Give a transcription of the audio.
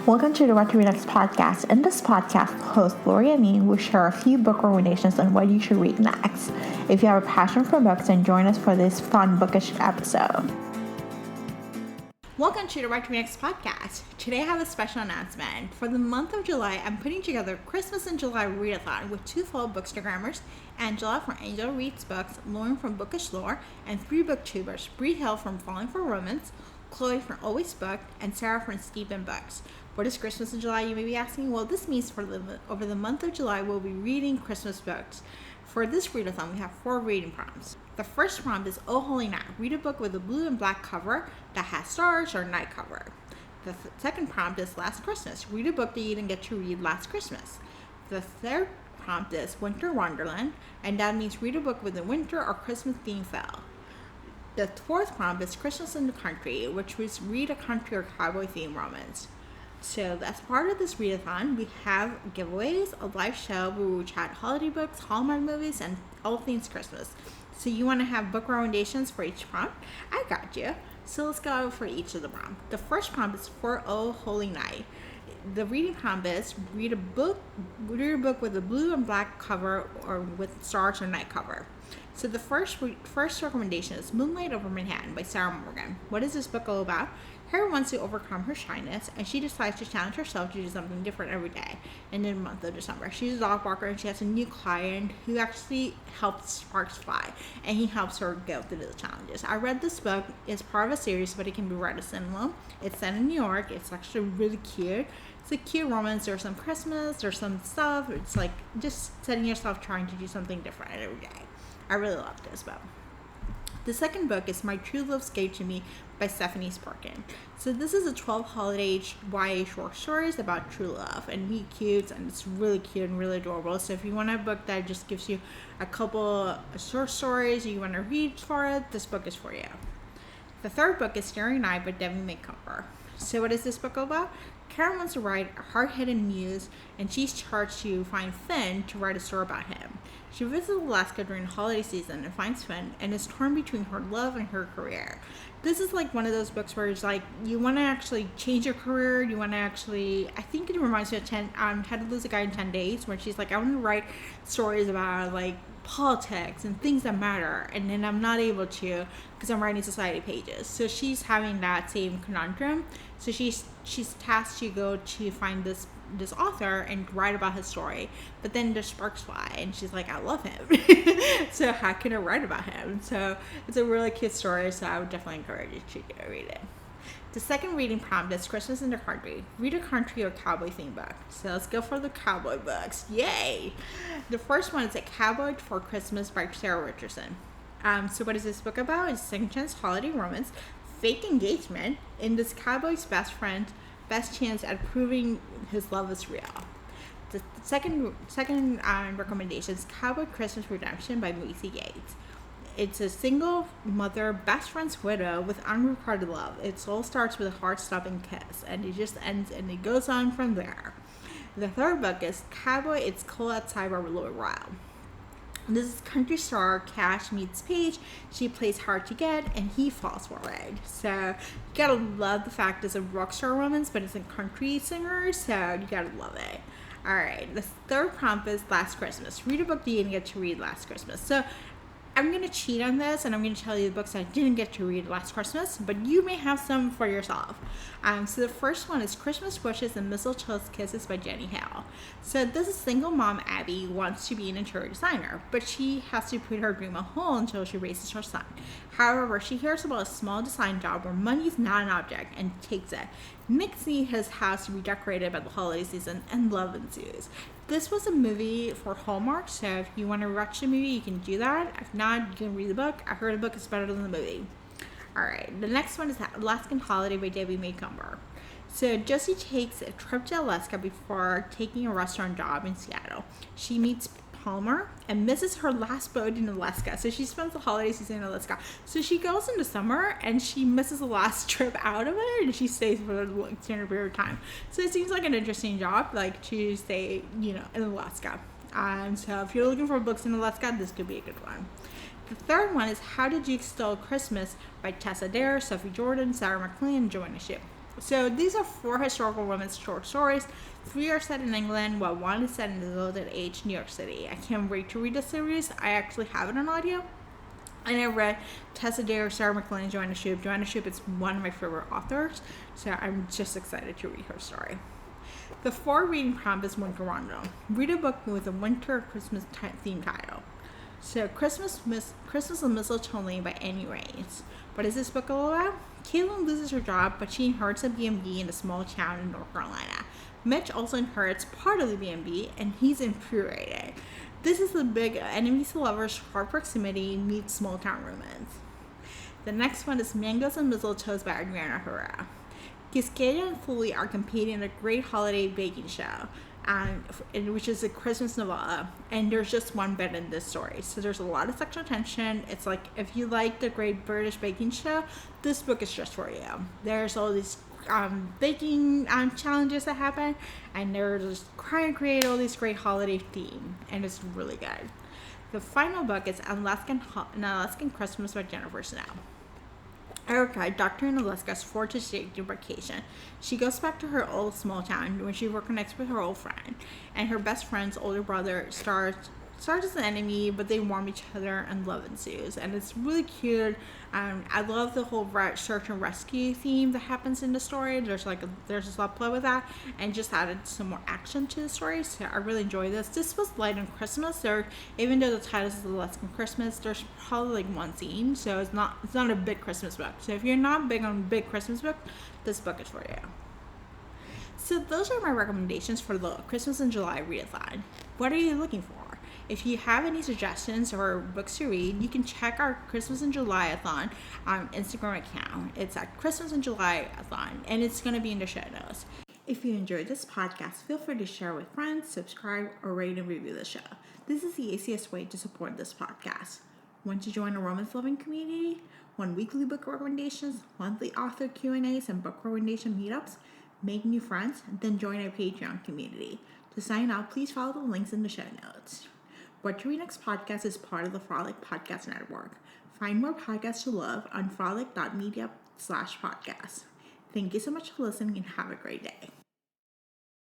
Welcome to the What to Read Next podcast. In this podcast, host Lori and me will share a few book recommendations on what you should read next. If you have a passion for books, then join us for this fun bookish episode. Welcome to the What to Read Next podcast. Today I have a special announcement. For the month of July, I'm putting together Christmas and July Readathon with two fellow bookstagrammers, Angela from AngelaReadsBooks, Lauren from Booklish Lor, and three booktubers, Bree Hill from Falling for Romance, Chloe from Always Booked, and Sarah from Steep in Books. What is Christmas in July, you may be asking? Well, this means over the month of July, we'll be reading Christmas books. For this readathon, we have 4 reading prompts. The first prompt is Oh Holy Night. Read a book with a blue and black cover that has stars or night cover. The second prompt is Last Christmas. Read a book that you didn't get to read last Christmas. The third prompt is Winter Wonderland, and that means read a book with a winter or Christmas theme feel. The fourth prompt is Christmas in the Country, which was read a country or cowboy theme romance. So as part of this readathon, we have giveaways, a live show where we chat holiday books, Hallmark movies, and all things Christmas. So you want to have book recommendations for each prompt? I got you. So let's go for each of the prompts. The first prompt is for Oh Holy Night. The reading prompt is read a book with a blue and black cover or with stars or night cover. So the first recommendation is Moonlight Over Manhattan by Sarah Morgan. What is this book all about? Harry wants to overcome her shyness, and she decides to challenge herself to do something different every day. In the month of December, she's a dog walker, and she has a new client who actually helps sparks fly, and he helps her go through the challenges. I read this book. It's part of a series, but it can be read as standalone. It's set in New York. It's actually really cute. It's a cute romance. There's some Christmas. There's some stuff. It's like just setting yourself trying to do something different every day. I really love this book. The second book is My True Love's Gave to Me by Stephanie Sporkin. So this is a 12 holiday YA short stories about true love and meet cute, and it's really cute and really adorable. So if you want a book that just gives you a couple short stories you want to read for it, this book is for you. The third book is Staring Night by Debbie McCumber. So what is this book all about? Karen wants to write a hard-hitting news, and she's charged to find Finn to write a story about him. She visits Alaska during the holiday season and finds Finn and is torn between her love and her career. This is like one of those books where it's like you want to actually change your career. You want to actually, I think it reminds me of How to Lose a Guy in 10 Days, where she's like, I want to write stories about like politics and things that matter, and then I'm not able to because I'm writing society pages. So she's having that same conundrum. So she's tasked to go to find this author and write about his story, but then the sparks fly and she's like, I love him. So how can I write about him? So it's a really cute story, so I would definitely encourage you to go read it. The second reading prompt is Christmas in the Country. Read a country or cowboy theme book. So let's go for the cowboy books. Yay! The first one is A Cowboy for Christmas by Sarah Richardson. So what is this book about? It's second chance holiday romance, fake engagement, in this cowboy's best chance at proving his love is real. The second recommendation is Cowboy Christmas Redemption by Macy Yates. It's a single mother, best friend's widow with unrequited love. It all starts with a heart-stopping kiss, and it just ends, and it goes on from there. The third book is Cowboy, It's Cold Outside by Lloyd Ryle. This is country star Cash meets Paige. She plays hard to get, and he falls for it. So you gotta love the fact it's a rock star romance, but it's a country singer, so you gotta love it. Alright, the third prompt is Last Christmas. Read a book that you didn't get to read last Christmas. So I'm going to cheat on this, and I'm going to tell you the books I didn't get to read last Christmas, but you may have some for yourself. So the first one is Christmas Wishes and Mistletoe's Kisses by Jenny Hill. So this is single mom Abby wants to be an interior designer, but she has to put her dream on hold until she raises her son. However, she hears about a small design job where money is not an object and takes it. Nick needs his house to be decorated by the holiday season, and love ensues. This was a movie for Hallmark, so if you want to watch the movie, you can do that. If not, you can read the book. I heard the book is better than the movie. Alright, the next one is Alaskan Holiday by Debbie McCumber. So Josie takes a trip to Alaska before taking a restaurant job in Seattle. She meets Palmer and misses her last boat in Alaska. So she spends the holiday season in Alaska. So she goes in the summer and she misses the last trip out of it, and she stays for a extended period of time. So it seems like an interesting job, like to stay, in Alaska. So if you're looking for books in Alaska, this could be a good one. The third one is How Did You Steal Christmas by Tessa Dare, Sophie Jordan, Sarah McLean, and Joanna Shue. So these are 4 historical women's short stories. 3 are set in England, while 1 is set in the Gilded Age, New York City. I can't wait to read this series. I actually have it on audio. And I read Tessa Dare, Sarah McLean, Joanna Shoup. Joanna Shoup is one of my favorite authors, so I'm just excited to read her story. The 4 reading prompt is Winter Wonderland. Read a book with a winter or Christmas theme title. So Christmas and Mistletoe Lane by Annie Raines. What is this book all about? Caitlin loses her job, but she inherits a B&B in a small town in North Carolina. Mitch also inherits part of the B&B, and he's infuriated. This is the big enemies to lovers, hard proximity meets small town romance. The next one is Mangoes and Mistletoes by Adriana Herrera. Cascadia and Foley are competing in a great holiday baking show, which is a Christmas novella, and there's just one bed in this story. So there's a lot of sexual tension. It's like, if you like the Great British Baking Show, this book is just for you. There's all these baking challenges that happen, and they're just trying to create all this great holiday theme, and it's really good. The final book is An Alaskan Christmas by Jennifer Snow. Erica, a doctor in Alaska, is forced to take a vacation. She goes back to her old small town when she reconnects with her old friend, and her best friend's older brother starts as an enemy, but they warm each other and love ensues, and it's really cute. I love the whole search and rescue theme that happens in the story. There's a subplot with that, and just added some more action to the story. So I really enjoy this. This was light on Christmas. Even though the title is Alaskan Christmas, there's probably like one scene, so it's not a big Christmas book. So if you're not big on big Christmas book, this book is for you. So those are my recommendations for the Christmas in July Readathon. What are you looking for? If you have any suggestions or books to read, you can check our Christmas in Julyathon Instagram account. It's at Christmas in Julyathon, and it's going to be in the show notes. If you enjoyed this podcast, feel free to share with friends, subscribe, or rate and review the show. This is the easiest way to support this podcast. Want to join a romance-loving community? Want weekly book recommendations, monthly author Q&As, and book recommendation meetups? Make new friends? Then join our Patreon community. To sign up, please follow the links in the show notes. What to Read Next podcast is part of the Frolic Podcast Network. Find more podcasts to love on frolic.media/podcast. Thank you so much for listening, and have a great day.